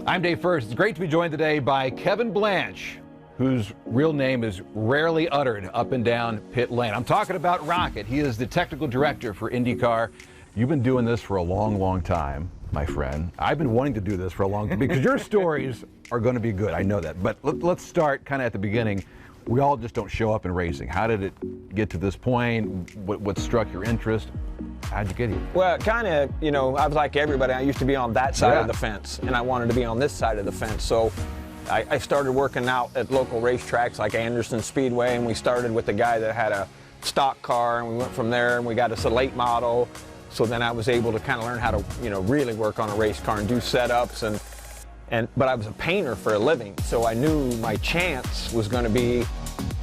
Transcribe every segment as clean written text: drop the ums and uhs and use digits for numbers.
I'm Dave First. It's great to be joined today by Kevin Blanch, whose real name is rarely uttered up and down pit lane. I'm talking about Rocket. He is the technical director for IndyCar. You've been doing this for a long, long time, my friend. I've been wanting to do this for a long time because your stories are going to be good. I know that. But let's start kind of at the beginning. We all just don't show up in racing. How did it get to this point? What struck your interest? How'd you get here? Well, kind of, I was like everybody. I used to be on that side of the fence, and I wanted to be on this side of the fence. So I started working out at local racetracks like Anderson Speedway, and we started with a guy that had a stock car, and we went from there, and we got us a late model. So then I was able to kind of learn how to, really work on a race car and do setups, but I was a painter for a living, so I knew my chance was going to be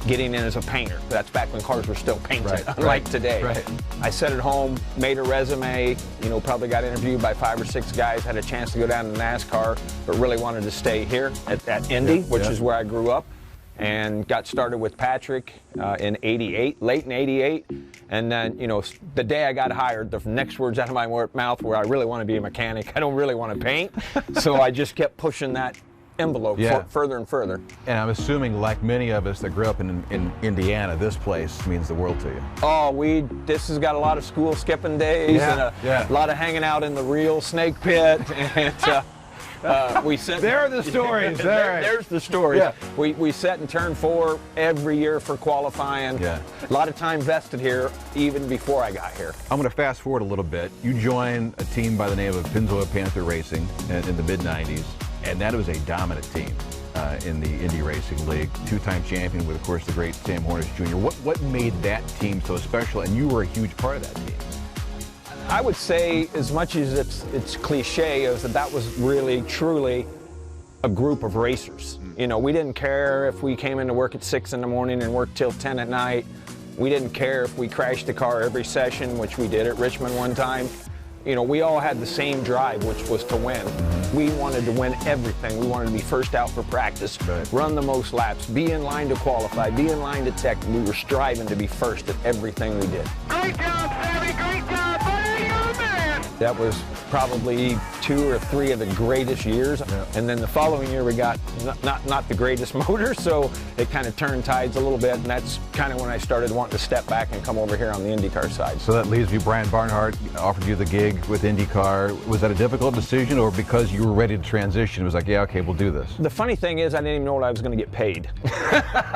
getting in as a painter. That's back when cars were still painted, unlike today. Right. I sat at home, made a resume, probably got interviewed by 5 or 6 guys, had a chance to go down to NASCAR, but really wanted to stay here at Indy, which is where I grew up, and got started with Patrick in '88, late in '88. And then, the day I got hired, the next words out of my mouth were, I really want to be a mechanic. I don't really want to paint. So I just kept pushing that envelope further and further. And I'm assuming, like many of us that grew up in Indiana, this place means the world to you. Oh, this has got a lot of school skipping days and a lot of hanging out in the real snake pit. And we set. There are the stories. There's the stories. Yeah. We set in turn 4 every year for qualifying. Yeah. A lot of time vested here, even before I got here. I'm going to fast forward a little bit. You joined a team by the name of Panther Racing in the mid-'90s, and that was a dominant team in the Indy Racing League. 2-time champion with, of course, the great Sam Hornish Jr. What made that team so special? And you were a huge part of that team. I would say, as much as it's cliche, is that was really, truly a group of racers. We didn't care if we came into work at 6 in the morning and worked till 10 at night. We didn't care if we crashed the car every session, which we did at Richmond one time. We all had the same drive, which was to win. We wanted to win everything. We wanted to be first out for practice, run the most laps, be in line to qualify, be in line to tech. We were striving to be first at everything we did. Great job, Sammy, great job, buddy, you're the man! That was probably 2 or 3 of the greatest years. And then the following year we got not the greatest motor, so it kind of turned tides a little bit, and that's kind of when I started wanting to step back and come over here on the IndyCar side. So that leaves you, Brian Barnhart offered you the gig with IndyCar. Was that a difficult decision, or because you were ready to transition, it was like, yeah, okay, we'll do this? The funny thing is, I didn't even know what I was going to get paid.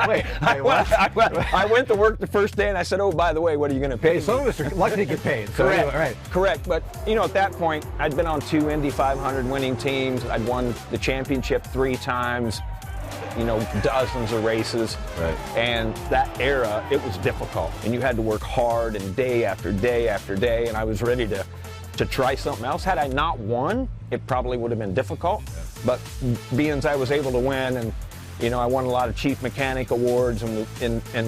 Wait, what? I went to work the first day and I said, oh, by the way, what are you going to pay me? Some of us are lucky to get paid. So Correct. Anyway, right. Correct. But, at that point, I'd been on 2 Indy 500 winning teams. I'd won the championship 3 times, dozens of races. Right. And that era, it was difficult. And you had to work hard and day after day after day. And I was ready to try something else. Had I not won, it probably would have been difficult. Yeah. But being as I was able to win, and I won a lot of chief mechanic awards and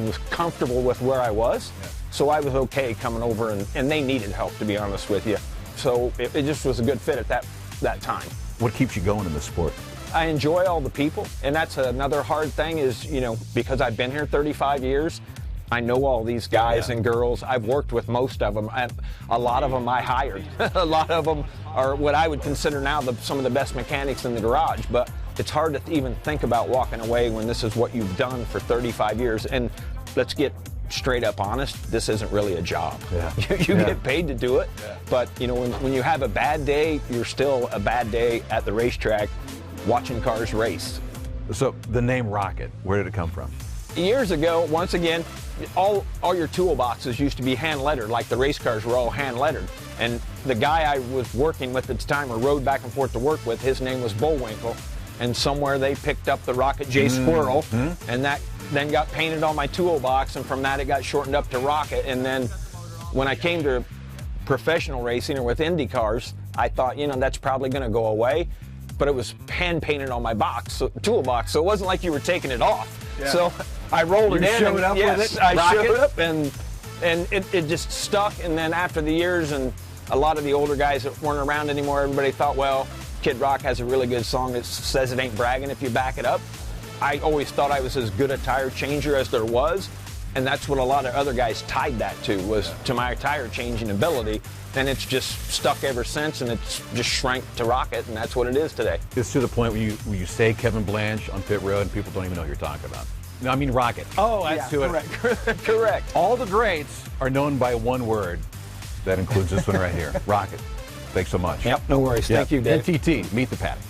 was comfortable with where I was. Yeah. So I was okay coming over, and they needed help, to be honest with you. So it just was a good fit at that time. What keeps you going in the sport? I enjoy all the people, and that's another hard thing is, because I've been here 35 years, I know all these guys and girls. I've worked with most of them. A lot of them I hired. A lot of them are what I would consider now some of the best mechanics in the garage, but it's hard to even think about walking away when this is what you've done for 35 years. And let's get straight up honest, this isn't really a job. Yeah. You get paid to do it, but when you have a bad day, you're still a bad day at the racetrack watching cars race. So the name Rocket, where did it come from? Years ago, once again, all your toolboxes used to be hand lettered, like the race cars were all hand lettered. And the guy I was working with at the time, or rode back and forth to work with, his name was Bullwinkle. And somewhere they picked up the Rocket J Squirrel, and that then got painted on my toolbox, and from that it got shortened up to Rocket. And then when I came to professional racing or with Indy cars, I thought, that's probably going to go away. But it was hand painted on my toolbox, so it wasn't like you were taking it off. Yeah. So I rolled it in. Showed up with it? I showed up, and it just stuck. And then after the years, and a lot of the older guys that weren't around anymore, everybody thought, well, Kid Rock has a really good song that says it ain't bragging if you back it up. I always thought I was as good a tire changer as there was, And that's what a lot of other guys tied that to, was to my tire changing ability. And it's just stuck ever since, and it's just shrank to Rocket, and that's what it is today. It's to the point where you say Kevin Blanch on pit road and people don't even know what you're talking about. No, I mean Rocket. Oh, that's yeah, to it. correct. Correct. All the greats are known by one word. That includes this one right here, Rocket. Thanks so much. Yep, no worries. Thank you, Dave. NTT, Meet the Paddock.